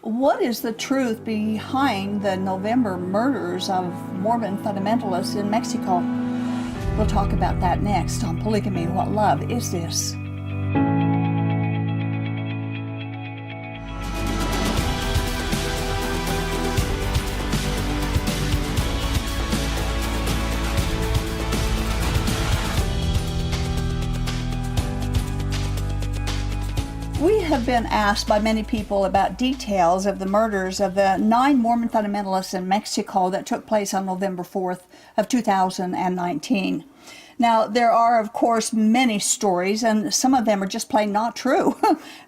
What is the truth behind the November murders of Mormon fundamentalists in Mexico? We'll talk about that next on Polygamy. What love is this? We have been asked by many people about details of the murders of the 9 Mormon fundamentalists in Mexico that took place on November 4th of 2019. Now, there are, of course, many stories, and some of them are just plain not true.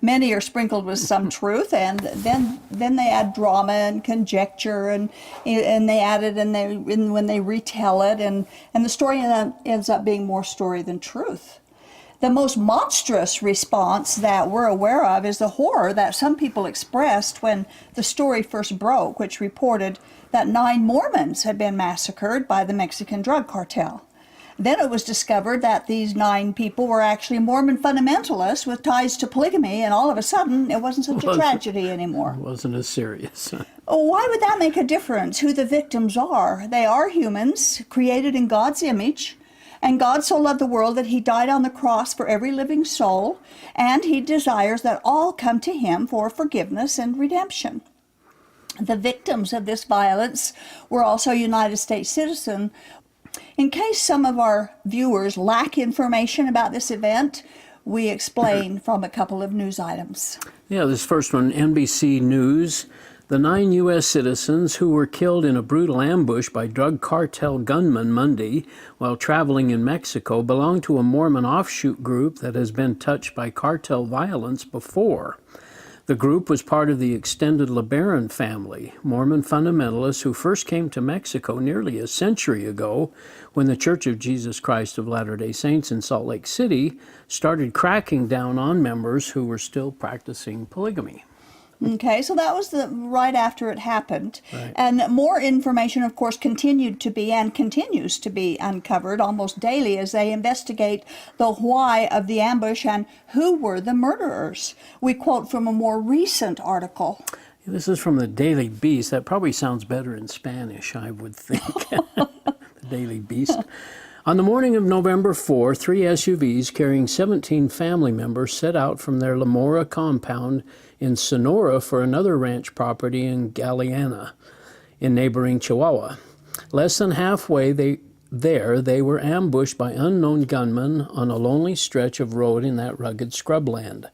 Many are sprinkled with some truth, and then they add drama and conjecture, and they add it, and when they retell it, and the story ends up being more story than truth. The most monstrous response that we're aware of is the horror that some people expressed when the story first broke, which reported that 9 Mormons had been massacred by the Mexican drug cartel. Then it was discovered that these 9 people were actually Mormon fundamentalists with ties to polygamy, and all of a sudden it wasn't such a tragedy anymore. It wasn't as serious. Why would that make a difference, who the victims are? They are humans, created in God's image. And God so loved the world that he died on the cross for every living soul, and he desires that all come to him for forgiveness and redemption. The victims of this violence were also United States citizens. In case some of our viewers lack information about this event, we explain from a couple of news items. Yeah, this first one, NBC News. The 9 U.S. citizens who were killed in a brutal ambush by drug cartel gunmen Monday while traveling in Mexico belong to a Mormon offshoot group that has been touched by cartel violence before. The group was part of the extended LeBaron family, Mormon fundamentalists who first came to Mexico nearly a century ago when the Church of Jesus Christ of Latter-day Saints in Salt Lake City started cracking down on members who were still practicing polygamy. Okay, so that was right after it happened. Right. And more information, of course, continued to be and continues to be uncovered almost daily as they investigate the why of the ambush and who were the murderers. We quote from a more recent article. This is from the Daily Beast. That probably sounds better in Spanish, I would think. The Daily Beast. On the morning of November 4, 3 SUVs carrying 17 family members set out from their La Mora compound in Sonora for another ranch property in Galeana, in neighboring Chihuahua. Less than halfway they were ambushed by unknown gunmen on a lonely stretch of road in that rugged scrubland.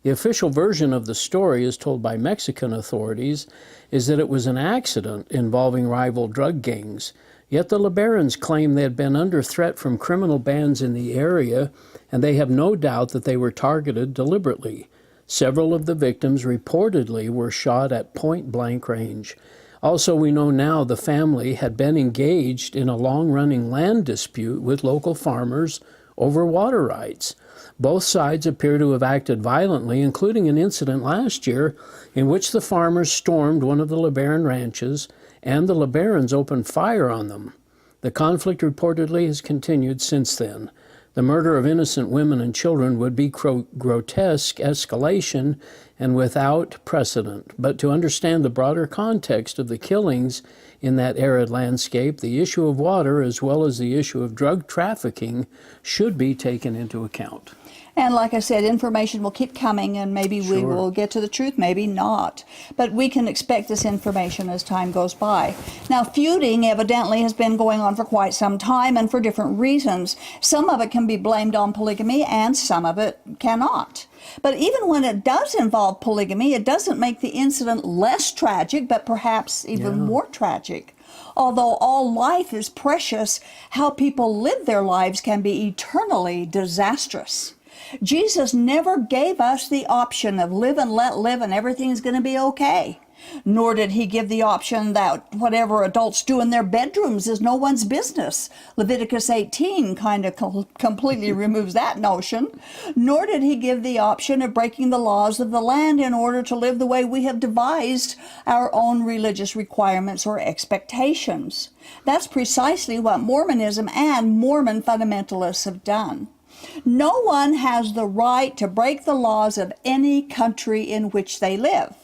The official version of the story, as told by Mexican authorities, is that it was an accident involving rival drug gangs. Yet the LeBarons claim they had been under threat from criminal bands in the area, and they have no doubt that they were targeted deliberately. Several of the victims reportedly were shot at point-blank range. Also, we know now the family had been engaged in a long-running land dispute with local farmers over water rights. Both sides appear to have acted violently, including an incident last year in which the farmers stormed one of the LeBaron ranches and the LeBarons opened fire on them. The conflict reportedly has continued since then. The murder of innocent women and children would be grotesque escalation and without precedent. But to understand the broader context of the killings in that arid landscape, the issue of water as well as the issue of drug trafficking should be taken into account. And like I said, information will keep coming, and maybe we will get to the truth, maybe not. But we can expect this information as time goes by. Now, feuding evidently has been going on for quite some time and for different reasons. Some of it can be blamed on polygamy and some of it cannot. But even when it does involve polygamy, it doesn't make the incident less tragic, but perhaps even more tragic. Although all life is precious, how people live their lives can be eternally disastrous. Jesus never gave us the option of live and let live and everything's going to be okay. Nor did he give the option that whatever adults do in their bedrooms is no one's business. Leviticus 18 kind of completely removes that notion. Nor did he give the option of breaking the laws of the land in order to live the way we have devised our own religious requirements or expectations. That's precisely what Mormonism and Mormon fundamentalists have done. No one has the right to break the laws of any country in which they live.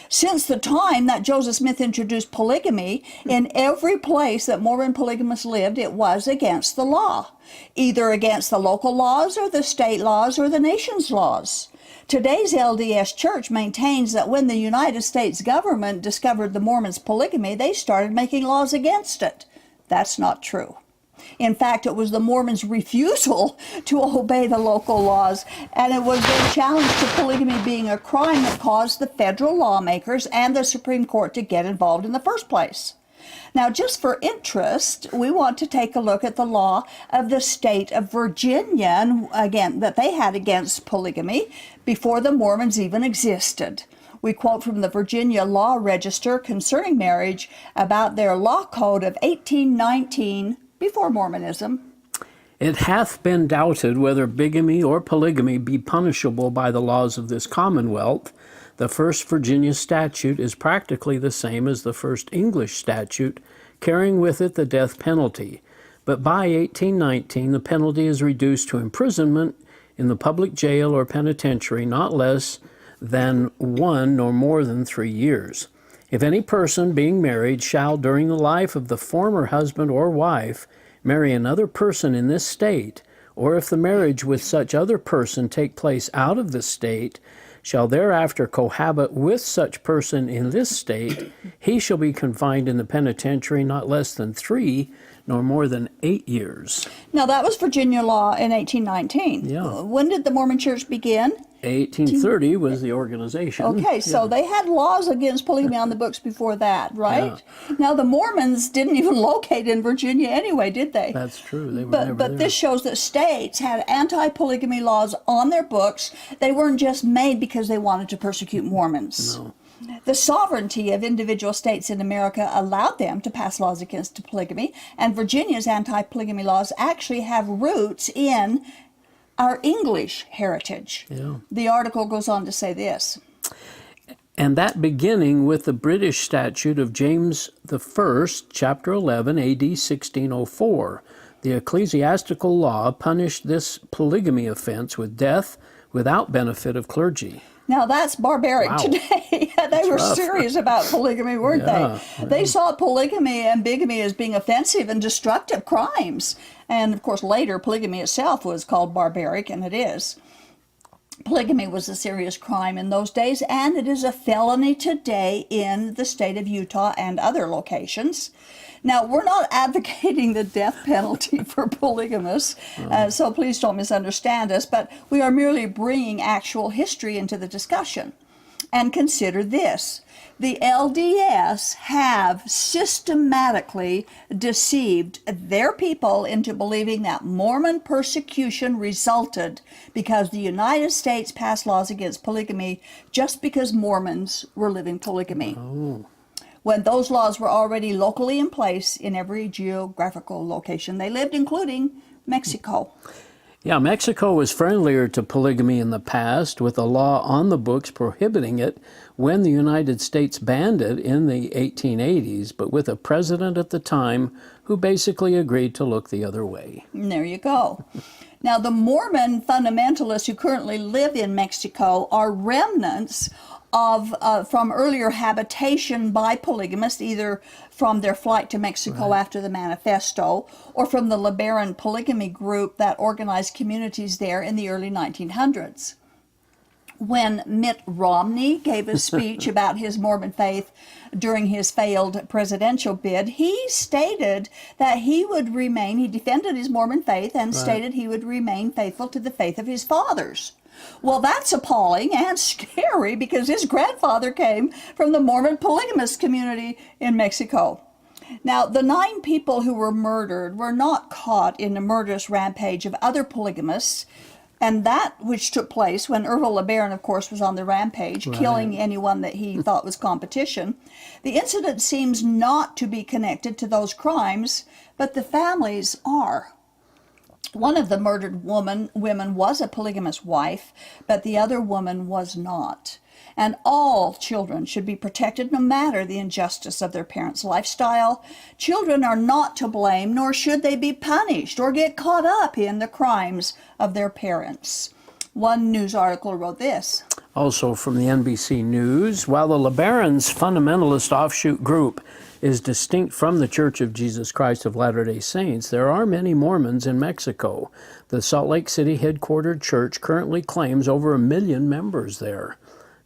Since the time that Joseph Smith introduced polygamy, in every place that Mormon polygamists lived, it was against the law, either against the local laws or the state laws or the nation's laws. Today's LDS Church maintains that when the United States government discovered the Mormons' polygamy, they started making laws against it. That's not true. In fact, it was the Mormons' refusal to obey the local laws, and it was their challenge to polygamy being a crime that caused the federal lawmakers and the Supreme Court to get involved in the first place. Now, just for interest, we want to take a look at the law of the state of Virginia, and again, that they had against polygamy before the Mormons even existed. We quote from the Virginia Law Register concerning marriage about their law code of 1819 before Mormonism. It hath been doubted whether bigamy or polygamy be punishable by the laws of this Commonwealth. The first Virginia statute is practically the same as the first English statute, carrying with it the death penalty. But by 1819, the penalty is reduced to imprisonment in the public jail or penitentiary, not less than 1 nor more than 3 years. If any person being married shall, during the life of the former husband or wife, marry another person in this state, or if the marriage with such other person take place out of this state, shall thereafter cohabit with such person in this state, he shall be confined in the penitentiary not less than 3 nor more than 8 years. Now, that was Virginia law in 1819. Yeah. When did the Mormon Church begin? 1830 was the organization. Okay, so they had laws against polygamy on the books before that, right? Yeah. Now, the Mormons didn't even locate in Virginia anyway, did they? That's true. They were never there. But this shows that states had anti-polygamy laws on their books. They weren't just made because they wanted to persecute Mormons. No. The sovereignty of individual states in America allowed them to pass laws against polygamy, and Virginia's anti-polygamy laws actually have roots in our English heritage. Yeah. The article goes on to say this. And that beginning with the British statute of James I, chapter 11, AD 1604, the ecclesiastical law punished this polygamy offense with death without benefit of clergy. Now, that's barbaric today. They were rough. Serious about polygamy, weren't they? They saw polygamy and bigamy as being offensive and destructive crimes. And, of course, later, polygamy itself was called barbaric, and it is. Polygamy was a serious crime in those days, and it is a felony today in the state of Utah and other locations. Now, we're not advocating the death penalty for polygamists, so please don't misunderstand us, but we are merely bringing actual history into the discussion. And consider this. The LDS have systematically deceived their people into believing that Mormon persecution resulted because the United States passed laws against polygamy just because Mormons were living polygamy. Oh. When those laws were already locally in place in every geographical location they lived, including Mexico. Yeah, Mexico was friendlier to polygamy in the past, with a law on the books prohibiting it when the United States banned it in the 1880s, but with a president at the time who basically agreed to look the other way. And there you go. Now, the Mormon fundamentalists who currently live in Mexico are remnants of from earlier habitation by polygamists, either from their flight to Mexico after the Manifesto, or from the LeBaron polygamy group that organized communities there in the early 1900s. When Mitt Romney gave a speech about his Mormon faith during his failed presidential bid, he stated that he defended his Mormon faith and stated he would remain faithful to the faith of his fathers. Well, that's appalling and scary because his grandfather came from the Mormon polygamist community in Mexico. Now, the 9 people who were murdered were not caught in the murderous rampage of other polygamists, and that which took place when Earl Erskine, of course, was on the rampage, killing anyone that he thought was competition. The incident seems not to be connected to those crimes, but the families are. One of the murdered women was a polygamous wife, but the other woman was not. And all children should be protected no matter the injustice of their parents' lifestyle. Children are not to blame, nor should they be punished or get caught up in the crimes of their parents. One news article wrote this. Also from the NBC News, while the LeBaron's fundamentalist offshoot group is distinct from the Church of Jesus Christ of Latter-day Saints, there are many Mormons in Mexico. The Salt Lake City headquartered church currently claims over 1 million members there.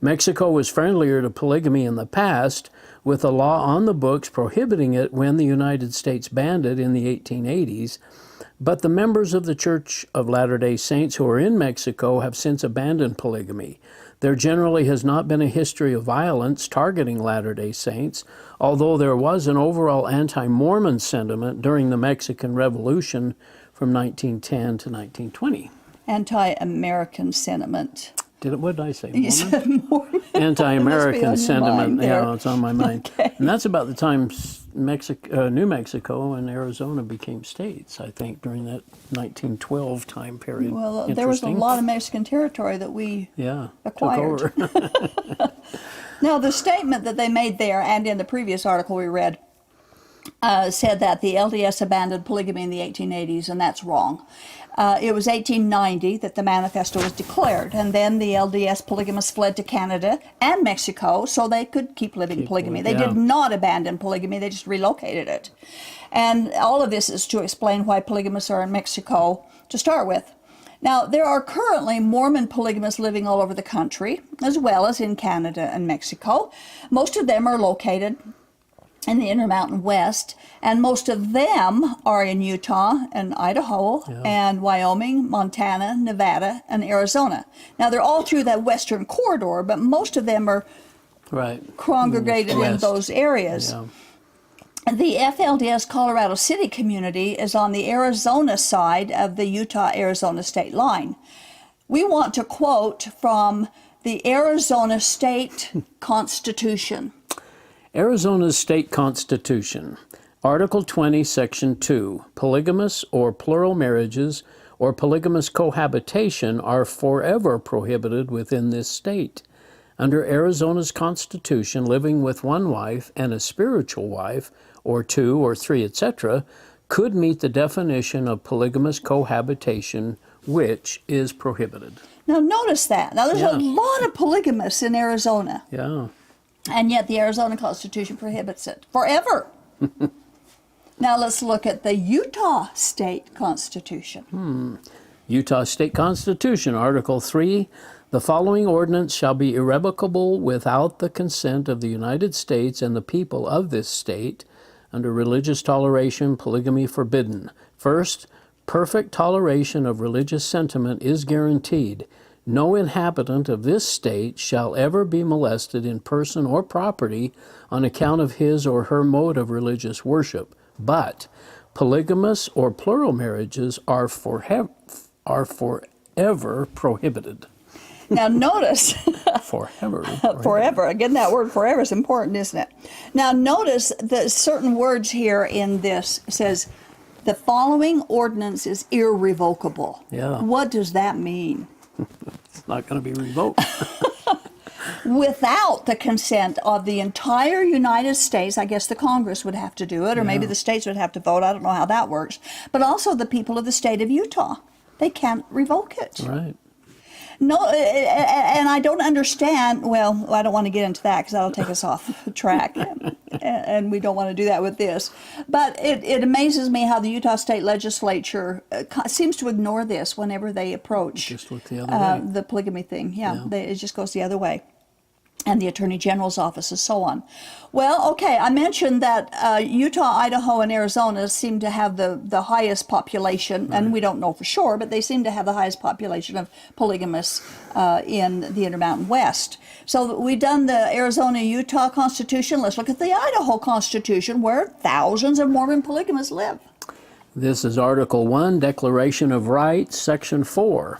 Mexico was friendlier to polygamy in the past, with a law on the books prohibiting it when the United States banned it in the 1880s. But the members of the Church of Latter-day Saints who are in Mexico have since abandoned polygamy. There generally has not been a history of violence targeting Latter-day Saints, although there was an overall anti-Mormon sentiment during the Mexican Revolution from 1910 to 1920. Anti-American sentiment. What did I say? You said Mormon. Anti-American sentiment. Yeah, it's on my mind. Okay. And that's about the time New Mexico and Arizona became states, I think, during that 1912 time period. Well, there was a lot of Mexican territory that we acquired. Took over. Now, the statement that they made there, and in the previous article we read, said that the LDS abandoned polygamy in the 1880s, and that's wrong. It was 1890 that the manifesto was declared, and then the LDS polygamists fled to Canada and Mexico so they could keep living polygamy. They did not abandon polygamy, they just relocated it. And all of this is to explain why polygamists are in Mexico to start with. Now, there are currently Mormon polygamists living all over the country, as well as in Canada and Mexico. Most of them are located in the Intermountain West, and most of them are in Utah and Idaho and Wyoming, Montana, Nevada, and Arizona. Now, they're all through that western corridor, but most of them are congregated in those areas. Yeah. The FLDS Colorado City community is on the Arizona side of the Utah-Arizona state line. We want to quote from the Arizona State Constitution. Arizona's state constitution, Article 20, Section 2, polygamous or plural marriages or polygamous cohabitation are forever prohibited within this state. Under Arizona's constitution, living with one wife and a spiritual wife, or two or three, etc., could meet the definition of polygamous cohabitation, which is prohibited. Now, notice that. Now, there's a lot of polygamists in Arizona. Yeah. And yet the Arizona Constitution prohibits it forever. Now let's look at the Utah State Constitution. Utah State Constitution, Article 3, the following ordinance shall be irrevocable without the consent of the United States and the people of this state. Under religious toleration, polygamy forbidden. First, perfect toleration of religious sentiment is guaranteed. No inhabitant of this state shall ever be molested in person or property on account of his or her mode of religious worship. But polygamous or plural marriages are forever prohibited. Now notice, Forever. forever, again that word forever is important, isn't it? Now notice that certain words here in this says, the following ordinance is irrevocable. Yeah. What does that mean? It's not going to be revoked. Without the consent of the entire United States, I guess the Congress would have to do it, or maybe the states would have to vote. I don't know how that works. But also the people of the state of Utah. They can't revoke it. Right. No, and I don't understand. Well, I don't want to get into that because that'll take us off track, and we don't want to do that with this. But it amazes me how the Utah State Legislature seems to ignore this whenever they approach Just look the other way. the polygamy thing. It just goes the other way. And the Attorney General's office and so on. Well, okay, I mentioned that Utah, Idaho, and Arizona seem to have the highest population, and we don't know for sure, but they seem to have the highest population of polygamists in the Intermountain West. So we've done the Arizona-Utah Constitution. Let's look at the Idaho Constitution, where thousands of Mormon polygamists live. This is Article 1, Declaration of Rights, Section 4.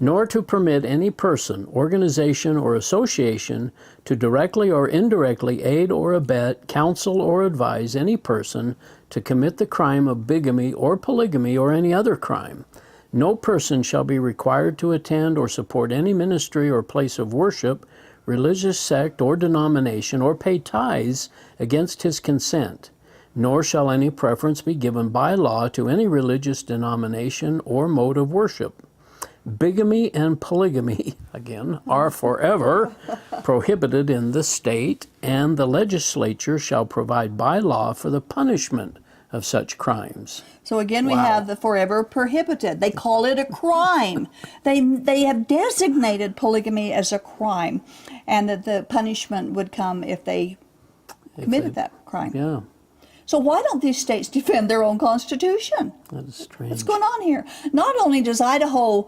Nor to permit any person, organization, or association to directly or indirectly aid or abet, counsel, or advise any person to commit the crime of bigamy or polygamy or any other crime. No person shall be required to attend or support any ministry or place of worship, religious sect or denomination, or pay tithes against his consent. Nor shall any preference be given by law to any religious denomination or mode of worship. bigamy and polygamy, again, are forever prohibited in the state, and the legislature shall provide by law for the punishment of such crimes. So again, we Wow. have the forever prohibited. They call it a crime. They have designated polygamy as a crime, and that the punishment would come if they committed that crime. Yeah, So why don't these states defend their own constitution? that is strange. What's going on here? Not only does Idaho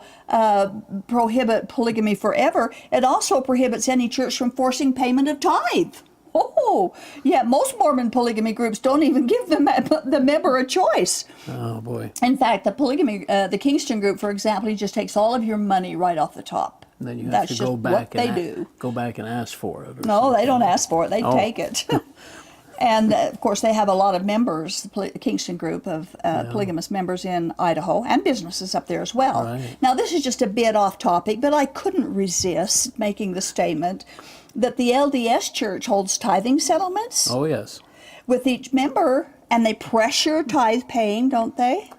prohibit polygamy forever, it also prohibits any church from forcing payment of tithe. Oh, yeah, most Mormon polygamy groups don't even give the member a choice. Oh, boy. In fact, the Kingston group, for example, he just takes all of your money right off the top. And then you have That's to go just back what they and do. go back and ask for it. Or No, something. they don't ask for it. They Oh. take it. And, of course, they have a lot of members, the Kingston group of polygamous members in Idaho, and businesses up there as well. Right. Now, this is just a bit off topic, but I couldn't resist making the statement that the LDS Church holds tithing settlements Oh, yes. with each member, and they pressure tithe paying, don't they?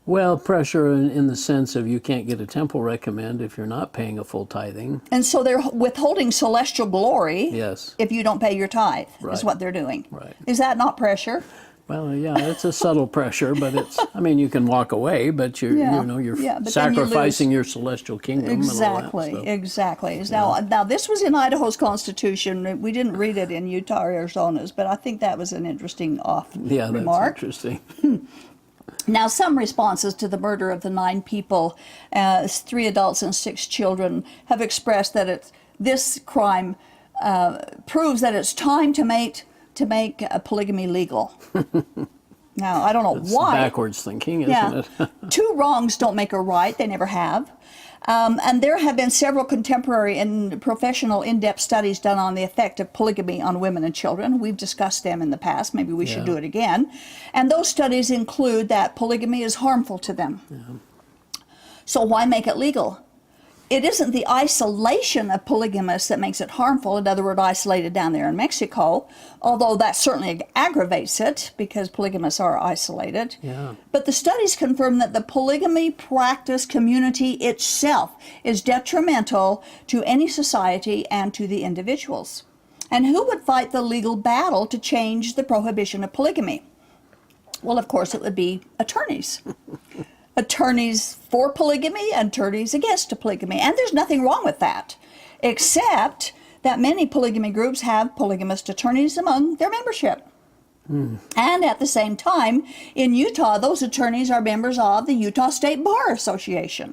Well, pressure in the sense of you can't get a temple recommend if you're not paying a full tithing. And so they're withholding celestial glory Yes. if you don't pay your tithe, Right. is what they're doing. Right. Is that not pressure? Well, yeah, it's a subtle pressure, but it's, I mean, you can walk away, but you're, Yeah. you're Yeah, but then you sacrificing lose. your celestial kingdom and all Exactly, that stuff. exactly. Now, this was in Idaho's constitution. We didn't read it in Utah or Arizona's, but I think that was an interesting Yeah, that's remark. interesting. Now, some responses to the murder of the 9 people, 3 adults and 6 children, have expressed that this crime proves that it's time to make polygamy legal. Now, I don't know It's why. backwards thinking, isn't Yeah. it? 2 wrongs don't make a right. They never have. And there have been several contemporary and professional in-depth studies done on the effect of polygamy on women and children. We've discussed them in the past. Maybe we should Yeah. do it again. And those studies include that polygamy is harmful to them. Yeah. So why make it legal? It isn't the isolation of polygamists that makes it harmful. In other words, isolated down there in Mexico, although that certainly aggravates it because polygamists are isolated. Yeah. But the studies confirm that the polygamy practice community itself is detrimental to any society and to the individuals. And who would fight the legal battle to change the prohibition of polygamy? Well, of course, it would be attorneys. Attorneys for polygamy, attorneys against polygamy. And there's nothing wrong with that, except that many polygamy groups have polygamist attorneys among their membership. And at the same time, in Utah, those attorneys are members of the Utah State Bar Association,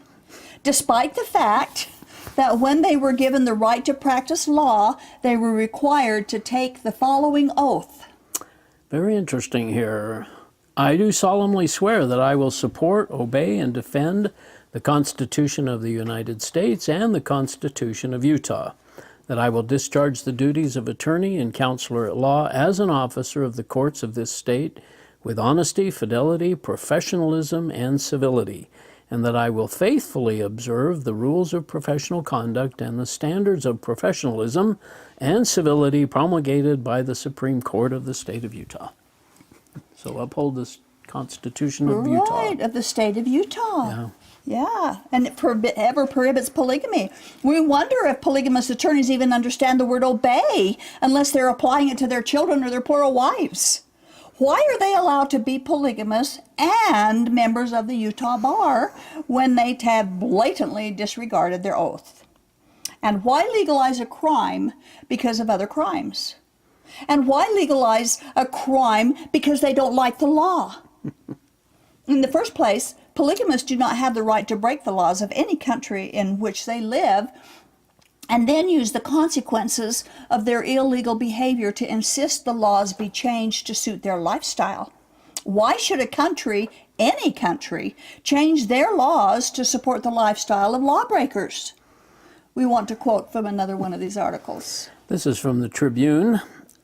despite the fact that when they were given the right to practice law, they were required to take the following oath. Very interesting here. I do solemnly swear that I will support, obey, and defend the Constitution of the United States and the Constitution of Utah, that I will discharge the duties of attorney and counselor at law as an officer of the courts of this state with honesty, fidelity, professionalism, and civility, and that I will faithfully observe the rules of professional conduct and the standards of professionalism and civility promulgated by the Supreme Court of the state of Utah. So uphold the Constitution of Utah. Right, of the state of Utah. Yeah. Yeah, and it ever prohibits polygamy. We wonder if polygamous attorneys even understand the word obey unless they're applying it to their children or their plural wives. Why are they allowed to be polygamous and members of the Utah Bar when they have blatantly disregarded their oath? And why legalize a crime because of other crimes? And why legalize a crime because they don't like the law? In the first place, polygamists do not have the right to break the laws of any country in which they live and then use the consequences of their illegal behavior to insist the laws be changed to suit their lifestyle. Why should a country, any country, change their laws to support the lifestyle of lawbreakers? We want to quote from another one of these articles. This is from the Tribune.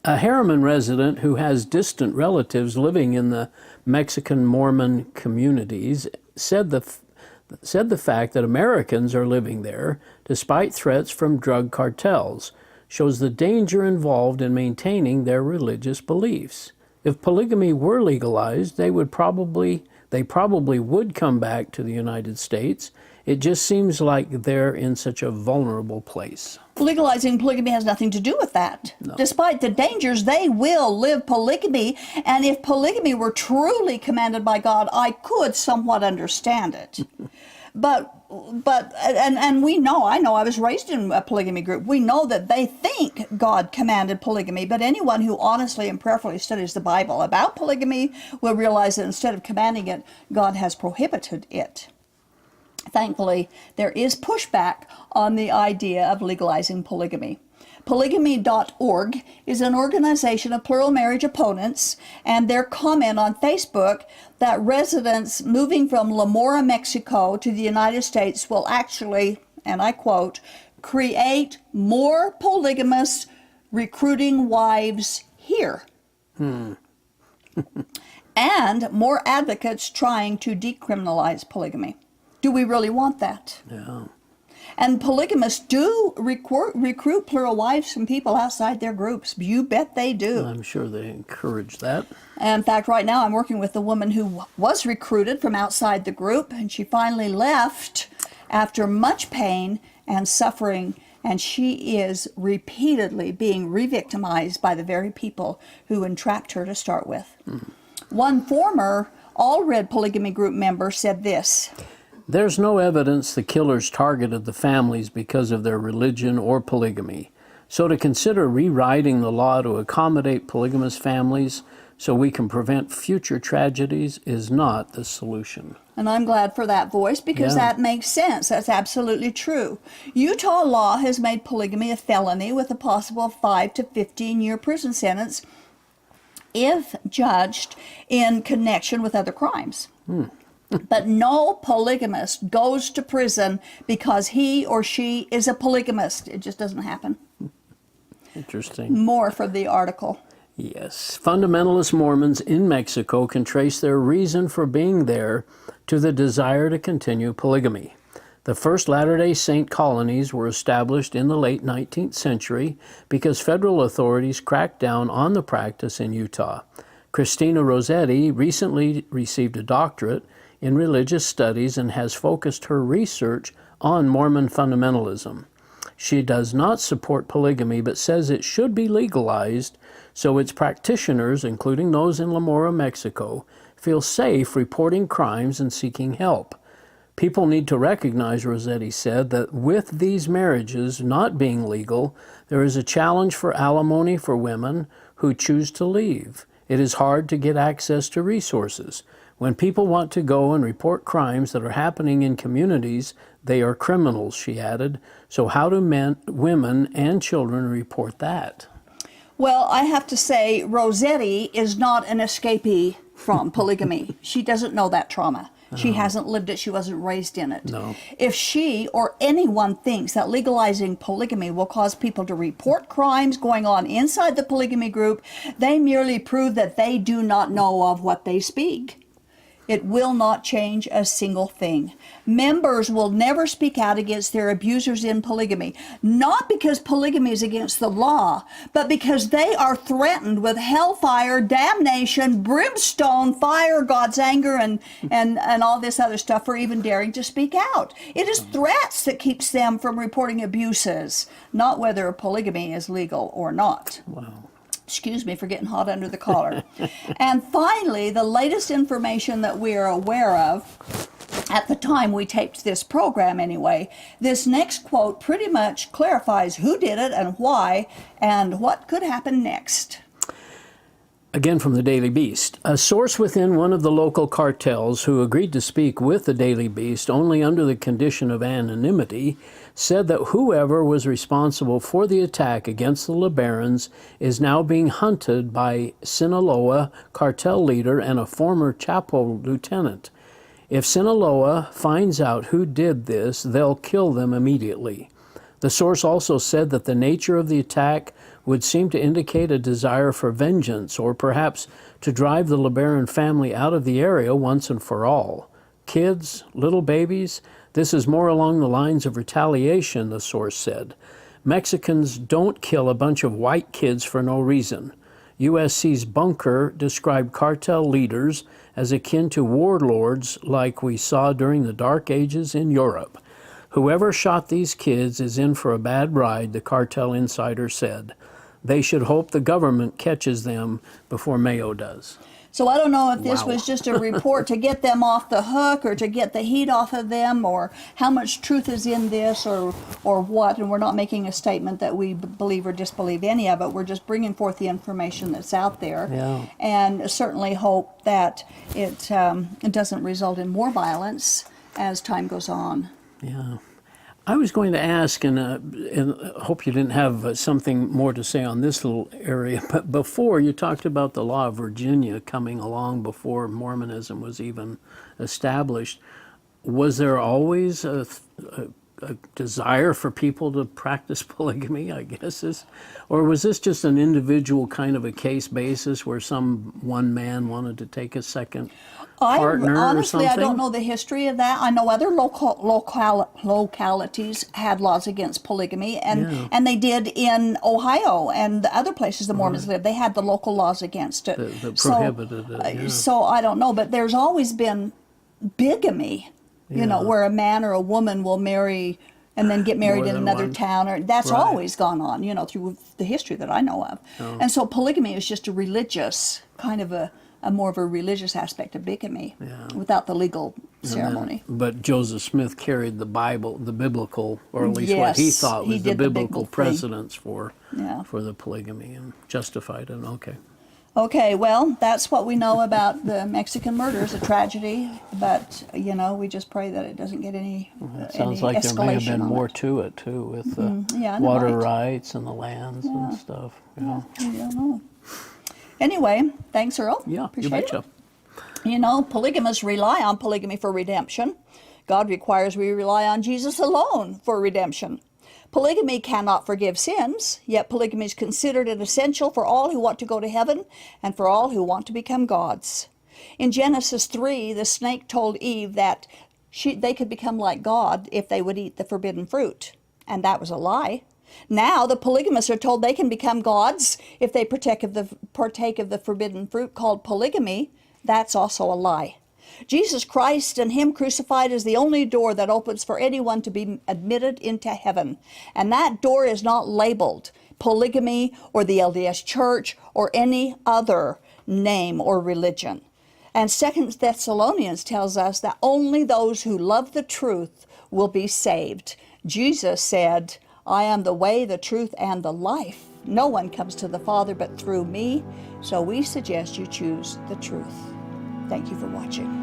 A Harriman resident who has distant relatives living in the Mexican Mormon communities said the fact that Americans are living there, despite threats from drug cartels, shows the danger involved in maintaining their religious beliefs. If polygamy were legalized, they probably would come back to the United States It just seems like they're in such a vulnerable place. Legalizing polygamy has nothing to do with that. No. Despite the dangers, they will live polygamy. And if polygamy were truly commanded by God, I could somewhat understand it. But we know, I was raised in a polygamy group. We know that they think God commanded polygamy, but anyone who honestly and prayerfully studies the Bible about polygamy will realize that instead of commanding it, God has prohibited it. Thankfully, there is pushback on the idea of legalizing polygamy. Polygamy.org is an organization of plural marriage opponents, and their comment on Facebook that residents moving from La Mora, Mexico to the United States will actually, and I quote, create more polygamous recruiting wives here. And more advocates trying to decriminalize polygamy. Do we really want that? Yeah. And polygamists do recruit plural wives from people outside their groups. You bet they do. I'm sure they encourage that. In fact, right now I'm working with a woman who was recruited from outside the group, and she finally left after much pain and suffering, and she is repeatedly being re-victimized by the very people who entrapped her to start with. One former All-Red polygamy group member said this: There's no evidence the killers targeted the families because of their religion or polygamy. So to consider rewriting the law to accommodate polygamous families so we can prevent future tragedies is not the solution. And I'm glad for that voice, because that makes sense. That's absolutely true. Utah law has made polygamy a felony with a possible 5 to 15-year prison sentence if judged in connection with other crimes. But no polygamist goes to prison because he or she is a polygamist. It just doesn't happen. Interesting. More from the article. Yes. Fundamentalist Mormons in Mexico can trace their reason for being there to the desire to continue polygamy. The first Latter-day Saint colonies were established in the late 19th century because federal authorities cracked down on the practice in Utah. Christina Rossetti recently received a doctorate in religious studies and has focused her research on Mormon fundamentalism. She does not support polygamy, but says it should be legalized so its practitioners, including those in La Mora, Mexico, feel safe reporting crimes and seeking help. People need to recognize, Rossetti said, that with these marriages not being legal, there is a challenge for alimony for women who choose to leave. It is hard to get access to resources. When people want to go and report crimes that are happening in communities, they are criminals, she added. So how do men, women, and children report that? Well, I have to say, Rossetti is not an escapee from polygamy. She doesn't know that trauma. She hasn't lived it. She wasn't raised in it. No. If she or anyone thinks that legalizing polygamy will cause people to report crimes going on inside the polygamy group, they merely prove that they do not know of what they speak. It will not change a single thing. Members will never speak out against their abusers in polygamy, not because polygamy is against the law, but because they are threatened with hellfire, damnation, brimstone, fire, God's anger, and all this other stuff for even daring to speak out. It is threats that keeps them from reporting abuses, not whether polygamy is legal or not. Wow. Excuse me for getting hot under the collar. And finally, the latest information that we are aware of, at the time we taped this program anyway, this next quote pretty much clarifies who did it and why and what could happen next. Again from the Daily Beast. A source within one of the local cartels who agreed to speak with the Daily Beast only under the condition of anonymity said that whoever was responsible for the attack against the LeBarons is now being hunted by Sinaloa cartel leader and a former Chapo lieutenant. If Sinaloa finds out who did this, they'll kill them immediately. The source also said that the nature of the attack would seem to indicate a desire for vengeance, or perhaps to drive the LeBaron family out of the area once and for all. Kids, little babies, this is more along the lines of retaliation, the source said. Mexicans don't kill a bunch of white kids for no reason. USC's Bunker described cartel leaders as akin to warlords like we saw during the Dark Ages in Europe. Whoever shot these kids is in for a bad ride, the cartel insider said. They should hope the government catches them before Mayo does. So I don't know if this Wow. was just a report to get them off the hook or to get the heat off of them, or how much truth is in this, or what. And we're not making a statement that we believe or disbelieve any of it. We're just bringing forth the information that's out there. Yeah. And certainly hope that it doesn't result in more violence as time goes on. Yeah. I was going to ask, and hope you didn't have something more to say on this little area, but before you talked about the law of Virginia coming along before Mormonism was even established. Was there always a desire for people to practice polygamy, I guess? Or was this just an individual kind of a case basis where one man wanted to take a second partner Honestly, or I something? don't know the history of that. I know other localities had laws against polygamy, and they did in Ohio and the other places the Mormons lived. They had the local laws against it. That prohibited it, yeah. So I don't know, but there's always been bigamy, you know, where a man or a woman will marry and then get married More in than another one. town, or that's Right. always gone on, you know, through the history that I know of. And so polygamy is just a religious, kind of a more of a religious aspect of bigamy, without the legal ceremony. But Joseph Smith carried the Bible, the biblical, or at least what he Yes, thought he was the did the biblical biblical thing. precedence for the polygamy, and justified it. Okay. Okay, well, that's what we know about the Mexican murders, a tragedy, but, you know, we just pray that it doesn't get any It sounds like there may have been more to it, too, with the Yeah, and the water right. rights and the lands and stuff. Yeah, I don't know. Anyway, thanks, Earl. you Appreciate betcha. it. You know, polygamists rely on polygamy for redemption. God requires we rely on Jesus alone for redemption. Polygamy cannot forgive sins, yet polygamy is considered an essential for all who want to go to heaven and for all who want to become gods. In Genesis 3, the snake told Eve that they could become like God if they would eat the forbidden fruit, and that was a lie. Now the polygamists are told they can become gods if they partake of the forbidden fruit called polygamy. That's also a lie. Jesus Christ and Him crucified is the only door that opens for anyone to be admitted into heaven. And that door is not labeled polygamy or the LDS Church or any other name or religion. And 2 Thessalonians tells us that only those who love the truth will be saved. Jesus said, I am the way, the truth, and the life. No one comes to the Father but through me. So we suggest you choose the truth. Thank you for watching.